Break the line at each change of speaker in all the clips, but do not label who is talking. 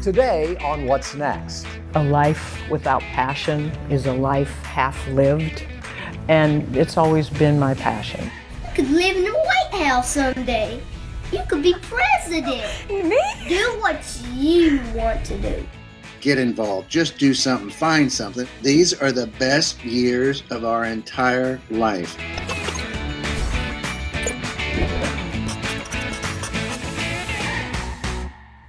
Today on What's Next.
A life without passion is a life half lived, and it's always been my passion.
You could live in the White House someday. You could be president.
Me?
Do what you want to do.
Get involved. Just do something. Find something. These are the best years of our entire life.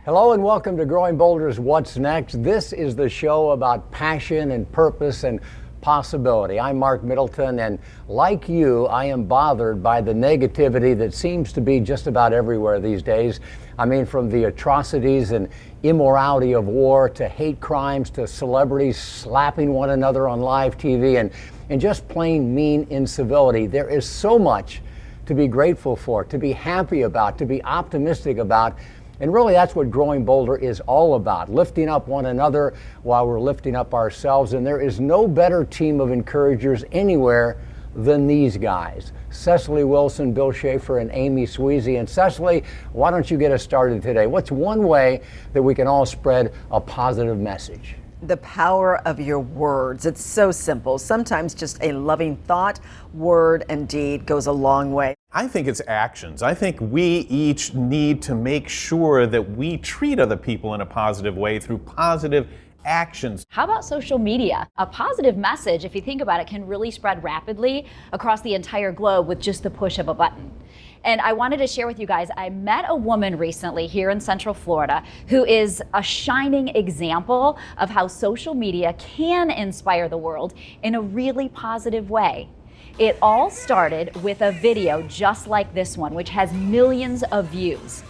Hello and welcome to Growing Boulder's What's Next. This is the show about passion and purpose and possibility. I'm Mark Middleton, and like you, I am bothered by the negativity that seems to be just about everywhere these days. I mean, from the atrocities and immorality of war to hate crimes to celebrities slapping one another on live TV and just plain mean incivility. There is so much to be grateful for, to be happy about, to be optimistic about. And really, that's what Growing Boulder is all about, lifting up one another while we're lifting up ourselves. And there is no better team of encouragers anywhere than these guys. Cecily Wilson, Bill Schaefer, and Amy Sweezy. And Cecily, why don't you get us started today? What's one way that we can all spread a positive message?
The power of your words. It's so simple. Sometimes just a loving thought, word, and deed goes a long way.
I think it's actions. I think we each need to make sure that we treat other people in a positive way through positive actions.
How about social media? A positive message, if you think about it, can really spread rapidly across the entire globe with just the push of a button. And I wanted to share with you guys, I met a woman recently here in Central Florida who is a shining example of how social media can inspire the world in a really positive way. It all started with a video just like this one, which has millions of views.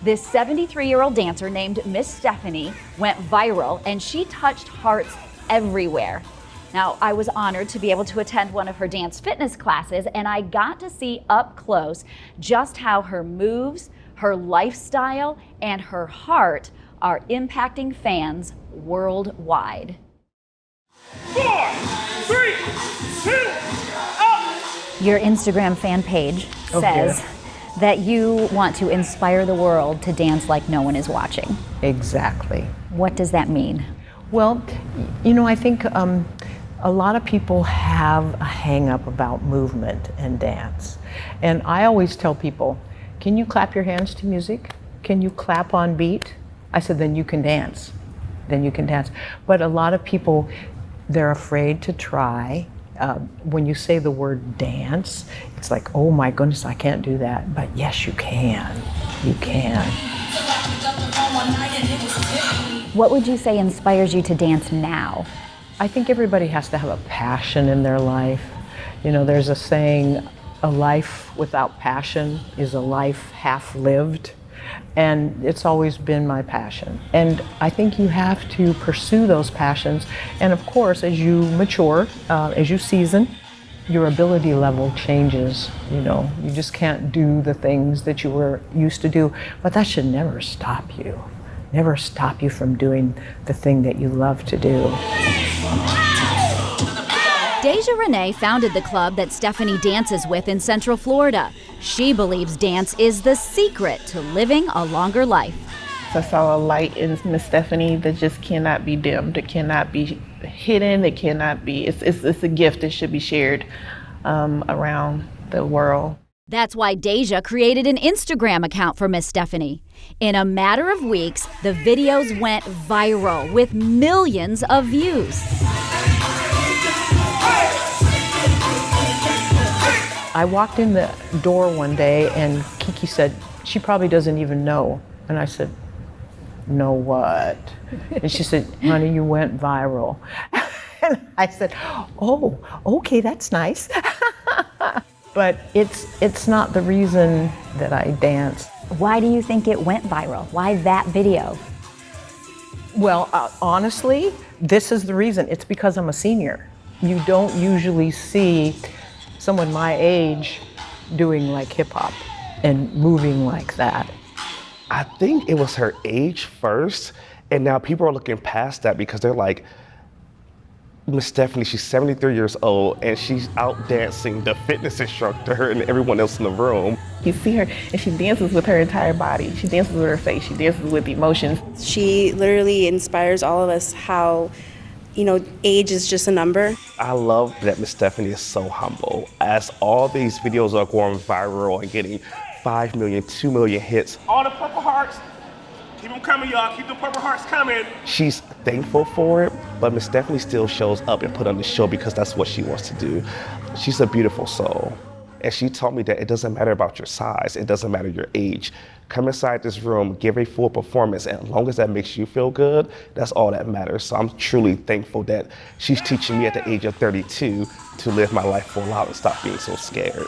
This 73-year-old dancer named Miss Stephanie went viral, and she touched hearts everywhere. Now, I was honored to be able to attend one of her dance fitness classes, and I got to see up close just how her moves, her lifestyle, and her heart are impacting fans worldwide.
4, 3, 2,
Your Instagram fan page says that you want to inspire the world to dance like no one is watching.
Exactly.
What does that mean?
Well, you know, I think a lot of people have a hang up about movement and dance. And I always tell people, can you clap your hands to music? Can you clap on beat? I said, then you can dance. Then you can dance. But a lot of people, they're afraid to try. When you say the word dance, it's like, oh my goodness, I can't do that. But yes, you can. You can.
What would you say inspires you to dance now?
I think everybody has to have a passion in their life. You know, there's a saying, a life without passion is a life half lived. And it's always been my passion. And I think you have to pursue those passions. And of course, as you mature, as you season, your ability level changes. You know, you just can't do the things that you were used to do. But that should never stop you. Never stop you from doing the thing that you love to do.
Deja Renee founded the club that Stephanie dances with in Central Florida. She believes dance is the secret to living a longer life.
I saw a light in Miss Stephanie that just cannot be dimmed. It cannot be hidden. It cannot be. It's a gift that should be shared around the world.
That's why Deja created an Instagram account for Miss Stephanie. In a matter of weeks, the videos went viral with millions of views.
I walked in the door one day and Kiki said, she probably doesn't even know. And I said, know what? And she said, honey, you went viral. And I said, oh, okay, that's nice. But it's not the reason that I dance.
Why do you think it went viral? Why that video?
Well, honestly, this is the reason. It's because I'm a senior. You don't usually see someone my age doing like hip hop and moving like that.
I think it was her age first, and now people are looking past that because they're like, Miss Stephanie, she's 73 years old, and she's out dancing the fitness instructor and everyone else in the room.
You see her, and she dances with her entire body. She dances with her face. She dances with emotions.
She literally inspires all of us how, age is just a number.
I love that Miss Stephanie is so humble. As all these videos are going viral and getting 5 million, 2 million hits.
All the purple hearts, keep them coming, y'all. Keep the purple hearts coming.
She's thankful for it, but Miss Stephanie still shows up and put on the show because that's what she wants to do. She's a beautiful soul. And she told me that it doesn't matter about your size, it doesn't matter your age. Come inside this room, give a full performance, and as long as that makes you feel good, that's all that matters. So I'm truly thankful that she's teaching me at the age of 32 to live my life full out and stop being so scared.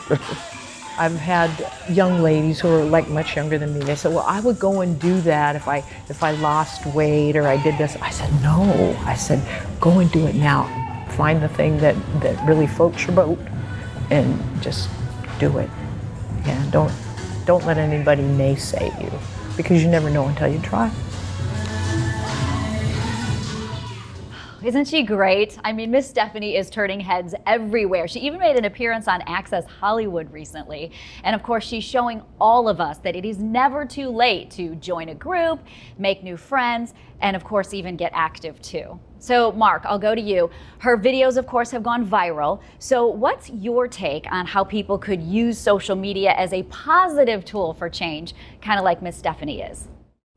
I've had young ladies who are like much younger than me. They said, well, I would go and do that if I lost weight or I did this. I said, no. I said, go and do it now. Find the thing that really floats your boat and just do it. Yeah, don't let anybody naysay you, because you never know until you try.
Isn't she great? I mean, Miss Stephanie is turning heads everywhere. She even made an appearance on Access Hollywood recently. And of course, she's showing all of us that it is never too late to join a group, make new friends, and of course, even get active too. So Mark, I'll go to you. Her videos, of course, have gone viral. So what's your take on how people could use social media as a positive tool for change, kind of like Miss Stephanie is?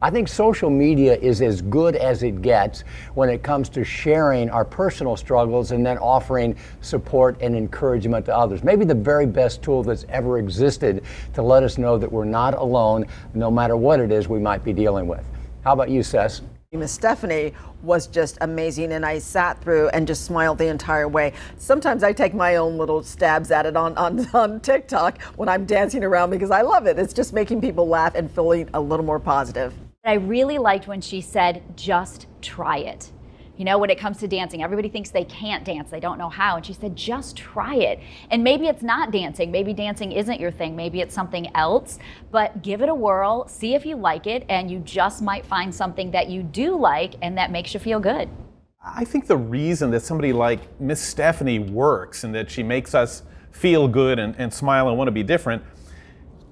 I think social media is as good as it gets when it comes to sharing our personal struggles and then offering support and encouragement to others. Maybe the very best tool that's ever existed to let us know that we're not alone, no matter what it is we might be dealing with. How about you, Cess?
Miss Stephanie was just amazing, and I sat through and just smiled the entire way. Sometimes I take my own little stabs at it on TikTok when I'm dancing around because I love it. It's just making people laugh and feeling a little more positive.
I really liked when she said, just try it. You know, when it comes to dancing, everybody thinks they can't dance, they don't know how. And she said, just try it. And maybe it's not dancing. Maybe dancing isn't your thing. Maybe it's something else. But give it a whirl, see if you like it, and you just might find something that you do like and that makes you feel good.
I think the reason that somebody like Miss Stephanie works and that she makes us feel good and smile and want to be different,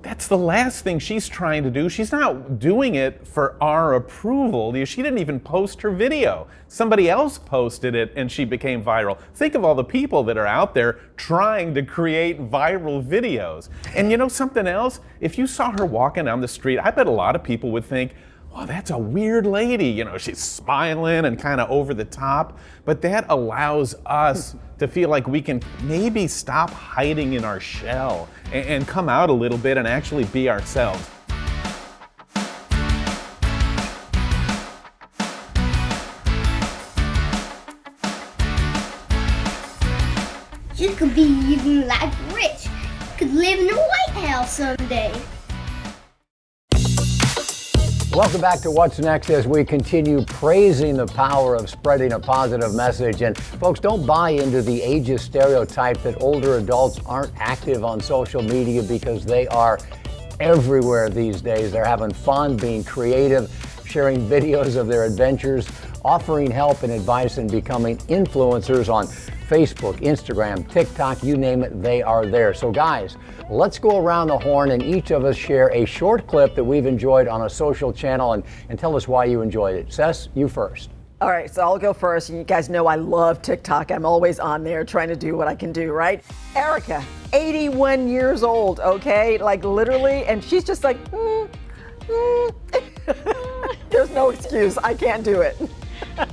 that's the last thing she's trying to do. She's not doing it for our approval. She didn't even post her video. Somebody else posted it and she became viral. Think of all the people that are out there trying to create viral videos. And you know something else? If you saw her walking down the street, I bet a lot of people would think, well, that's a weird lady. You know, she's smiling and kind of over the top. But that allows us to feel like we can maybe stop hiding in our shell and come out a little bit and actually be ourselves.
You could be even like rich. You could live in the White House someday.
Welcome back to What's Next as we continue praising the power of spreading a positive message. And folks, don't buy into the ageist stereotype that older adults aren't active on social media, because they are everywhere these days. They're having fun, being creative, sharing videos of their adventures, offering help and advice, and becoming influencers on Facebook, Instagram, TikTok, you name it, they are there. So guys, let's go around the horn and each of us share a short clip that we've enjoyed on a social channel and tell us why you enjoyed it. Cess, you first.
All right, so I'll go first. You guys know I love TikTok. I'm always on there trying to do what I can do, right? Erica, 81 years old, okay? Like literally, and she's just like, There's no excuse. I can't do it.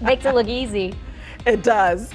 Makes it look easy.
It does.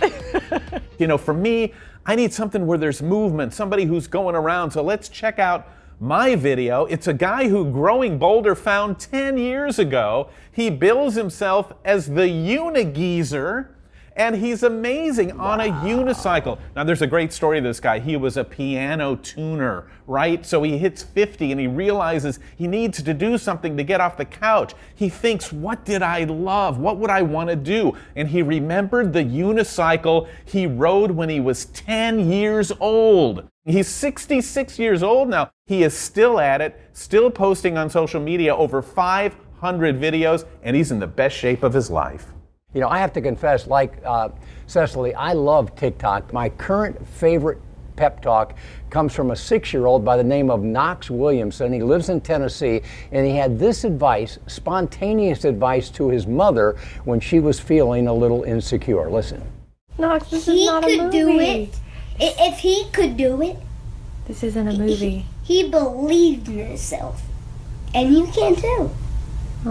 You know, for me, I need something where there's movement, somebody who's going around. So let's check out my video. It's a guy who Growing Bolder found 10 years ago. He bills himself as the Unigeezer, and he's amazing on a unicycle. Now, there's a great story of this guy. He was a piano tuner, right? So he hits 50 and he realizes he needs to do something to get off the couch. He thinks, what did I love? What would I want to do? And he remembered the unicycle he rode when he was 10 years old. He's 66 years old now. He is still at it, still posting on social media over 500 videos, and he's in the best shape of his life.
You know, I have to confess, like Cecily, I love TikTok. My current favorite pep talk comes from a 6-year-old by the name of Knox Williamson. He lives in Tennessee, and he had this advice, spontaneous advice to his mother when she was feeling a little insecure. Listen.
Knox, this is not a movie.
He could do it. If he could do it.
This isn't a movie.
He believed in himself. And you can too.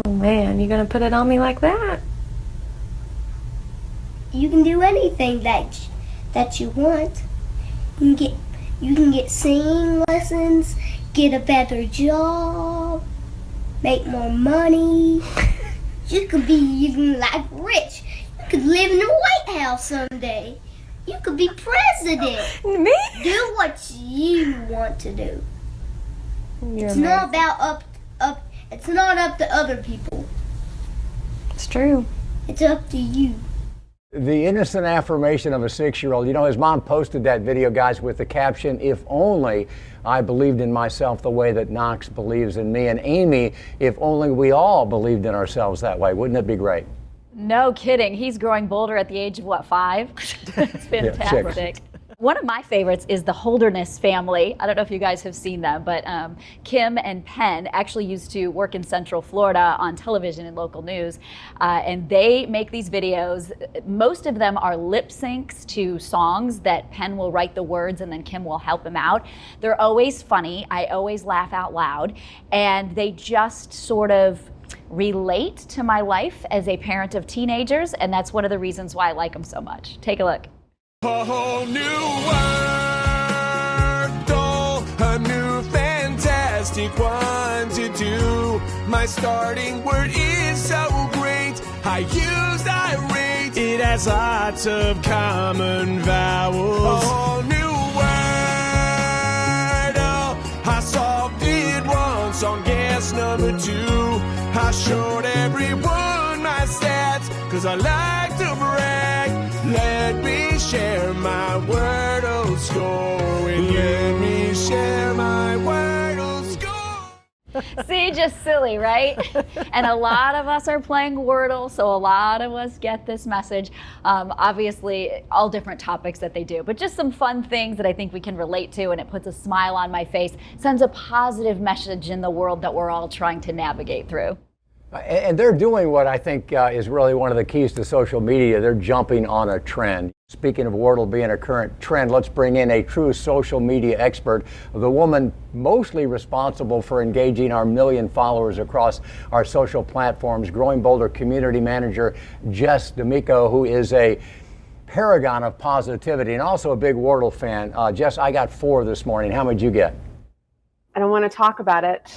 Oh man, you gonna put it on me like that?
You can do anything that you want. You can get singing lessons, get a better job, make more money. You could be even like rich. You could live in the White House someday. You could be president.
Me?
Do what you want to do.
It's
not about it's not up to other people.
It's true.
It's up to you.
The innocent affirmation of a 6-year-old. You know, his mom posted that video, guys, with the caption, "If only I believed in myself the way that Knox believes in me." And Amy, if only we all believed in ourselves that way. Wouldn't it be great?
No kidding. He's growing bolder at the age of what, 5? It's fantastic. One of my favorites is the Holderness family. I don't know if you guys have seen them, but Kim and Penn actually used to work in Central Florida on television and local news, and they make these videos. Most of them are lip syncs to songs that Penn will write the words and then Kim will help him out. They're always funny. I always laugh out loud, and they just sort of relate to my life as a parent of teenagers, and that's one of the reasons why I like them so much. Take a look.
A whole new world, a new fantastic one to do. My starting word is so great. I use, I rate. It has lots of common vowels. A whole new word, I solved it once on guess number 2. I showed everyone my stats, cause I like to brag. Let me share my Wordle score with you. Let me share my Wordle score.
See, just silly, right? And a lot of us are playing Wordle, so a lot of us get this message. Obviously, all different topics that they do, but just some fun things that I think we can relate to, and it puts a smile on my face, sends a positive message in the world that we're all trying to navigate through.
And they're doing what I think is really one of the keys to social media. They're jumping on a trend. Speaking of Wordle being a current trend, let's bring in a true social media expert, the woman mostly responsible for engaging our 1 million followers across our social platforms, Growing Bolder community manager Jess D'Amico, who is a paragon of positivity and also a big Wordle fan. Jess, I got 4 this morning. How many did you get?
I don't want to talk about it.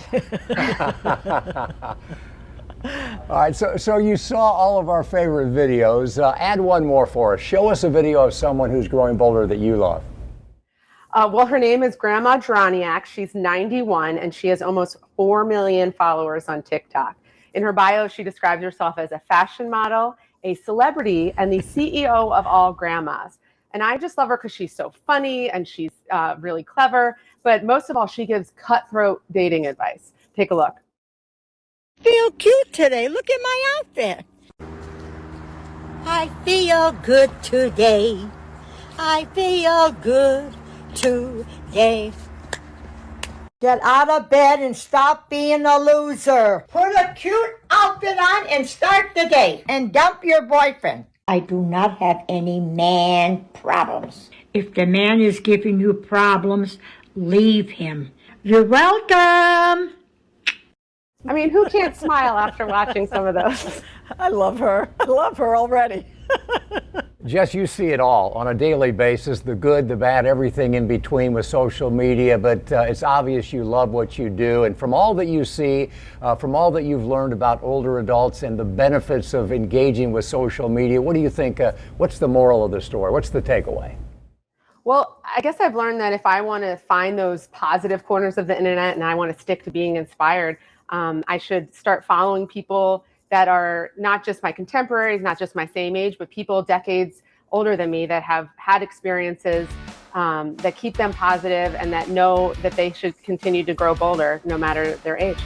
All right, so you saw all of our favorite videos. Add one more for us. Show us a video of someone who's growing bolder that you love.
Well, her name is Grandma Droniak. She's 91, and she has almost 4 million followers on TikTok. In her bio, she describes herself as a fashion model, a celebrity, and the CEO of all grandmas. And I just love her because she's so funny and she's really clever. But most of all, she gives cutthroat dating advice. Take a look.
Feel cute today. Look at my outfit. I feel good today. I feel good today. Get out of bed and stop being a loser. Put a cute outfit on and start the day. And dump your boyfriend. I do not have any man problems. If the man is giving you problems, leave him. You're welcome.
I mean, who can't smile after watching some of those?
I love her. I love her already.
Jess, you see it all on a daily basis, the good, the bad, everything in between with social media, but it's obvious you love what you do. And from all that you see, from all that you've learned about older adults and the benefits of engaging with social media, what do you think, what's the moral of the story? What's the takeaway?
Well, I guess I've learned that if I want to find those positive corners of the internet and I want to stick to being inspired, I should start following people that are not just my contemporaries, not just my same age, but people decades older than me that have had experiences that keep them positive and that know that they should continue to grow bolder no matter their age.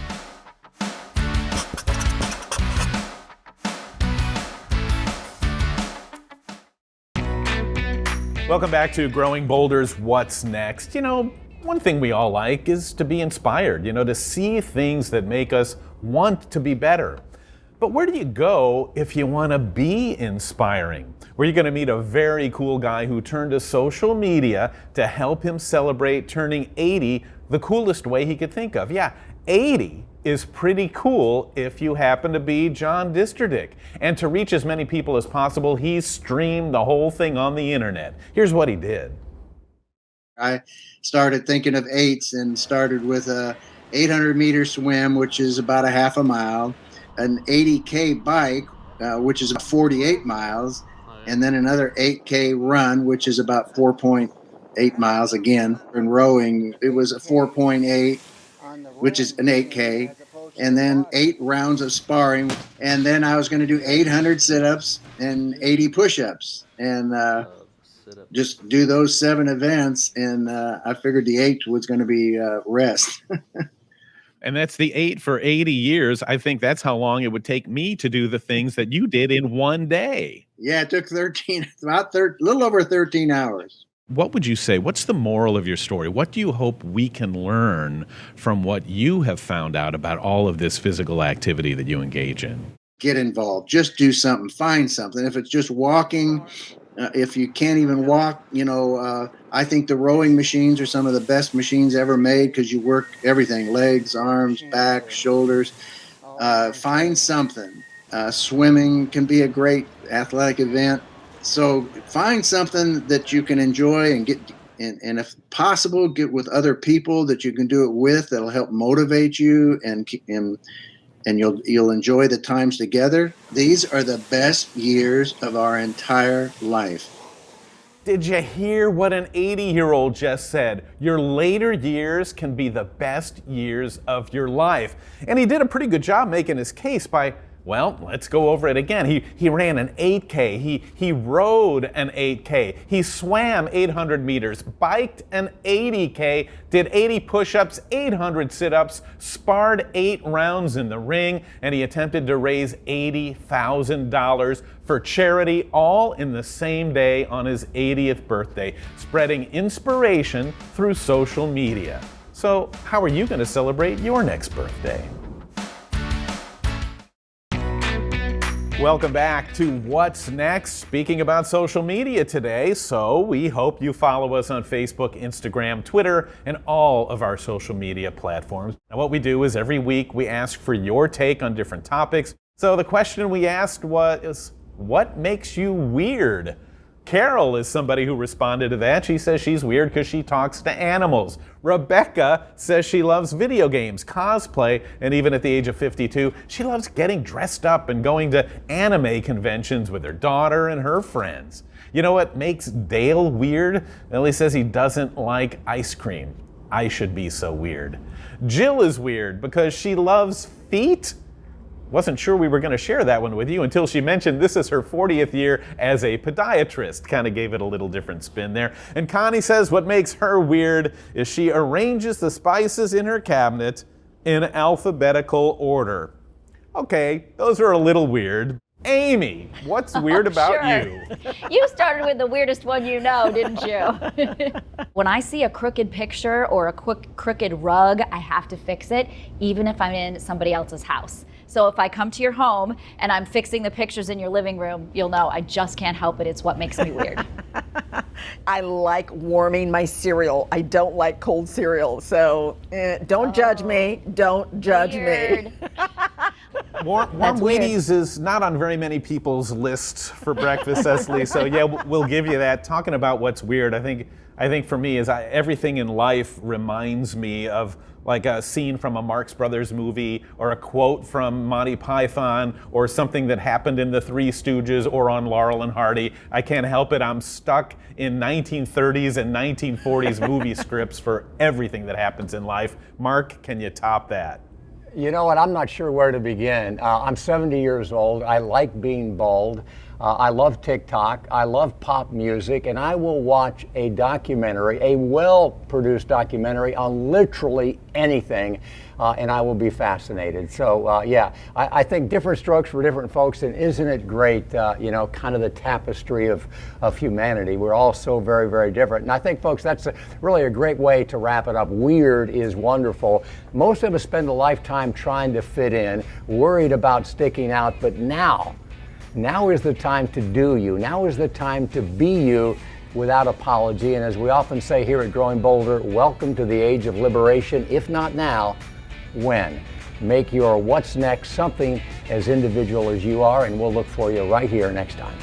Welcome back to Growing Boulder's What's Next. You know, one thing we all like is to be inspired, to see things that make us want to be better. But where do you go if you want to be inspiring? Where you're going to meet a very cool guy who turned to social media to help him celebrate turning 80 the coolest way he could think of. Yeah, 80 is pretty cool if you happen to be John Disterdick. And to reach as many people as possible, he streamed the whole thing on the internet. Here's what he did.
I started thinking of eights and started with a 800-meter swim, which is about a half a mile, an 80K bike, which is 48 miles, and then another 8K run, which is about 4.8 miles again. In rowing, it was a 4.8, which is an 8K, and then 8 rounds of sparring. And then I was going to do 800 sit-ups and 80 push-ups, and just do those 7 events. And I figured the 8th was going to be rest.
And that's the 8 for 80 years. I think that's how long it would take me to do the things that you did in one day.
Yeah, it took a little over 13 hours.
What would you say? What's the moral of your story? What do you hope we can learn from what you have found out about all of this physical activity that you engage in?
Get involved. Just do something. Find something. If it's just walking, if you can't even walk, I think the rowing machines are some of the best machines ever made because you work everything, legs, arms, back, shoulders. Find something. Swimming can be a great athletic event. So find something that you can enjoy and get, and if possible, get with other people that you can do it with. That'll help motivate you, and you'll enjoy the times together. These are the best years of our entire life.
Did you hear what an 80-year-old just said? Your later years can be the best years of your life. And he did a pretty good job making his case by, well, let's go over it again. He ran an 8K. He rode an 8K. He swam 800 meters, biked an 80K, did 80 push-ups, 800 sit-ups, sparred 8 rounds in the ring, and he attempted to raise $80,000 for charity, all in the same day on his 80th birthday, spreading inspiration through social media. So how are you going to celebrate your next birthday? Welcome back to What's Next, speaking about social media today. So we hope you follow us on Facebook, Instagram, Twitter, and all of our social media platforms. Now what we do is every week we ask for your take on different topics. So the question we asked was, what makes you weird? Carol is somebody who responded to that. She says she's weird because she talks to animals. Rebecca says she loves video games, cosplay, and even at the age of 52, she loves getting dressed up and going to anime conventions with her daughter and her friends. You know what makes Dale weird? Well, he says he doesn't like ice cream. I should be so weird. Jill is weird because she loves feet. Wasn't sure we were going to share that one with you until she mentioned this is her 40th year as a podiatrist. Kind of gave it a little different spin there. And Connie says what makes her weird is she arranges the spices in her cabinet in alphabetical order. Okay, those are a little weird. Amy, what's weird about you?
You started with the weirdest one you know, didn't you? When I see a crooked picture or a crooked rug, I have to fix it, even if I'm in somebody else's house. So if I come to your home and I'm fixing the pictures in your living room, you'll know I just can't help it. It's what makes me weird.
I like warming my cereal. I don't like cold cereal. So don't judge me. Don't judge me.
Warm Wheaties is not on very many people's lists for breakfast, Cecily. So yeah, we'll give you that. Talking about what's weird, I think for me is everything in life reminds me of like a scene from a Marx Brothers movie or a quote from Monty Python or something that happened in the Three Stooges or on Laurel and Hardy. I can't help it. I'm stuck in 1930s and 1940s movie scripts for everything that happens in life. Mark, can you top that?
You know what? I'm not sure where to begin. I'm 70 years old. I like being bald. I love TikTok. I love pop music, and I will watch a documentary, a well-produced documentary on literally anything, and I will be fascinated. So yeah, I think different strokes for different folks, and isn't it great, you know, kind of the tapestry of humanity. We're all so very, very different. And I think, folks, that's really a great way to wrap it up. Weird is wonderful. Most of us spend a lifetime trying to fit in, worried about sticking out, but now is the time to do you. Now is the time to be you without apology. And as we often say here at Growing Bolder, welcome to the age of liberation. If not now, when? Make your what's next something as individual as you are, and we'll look for you right here next time.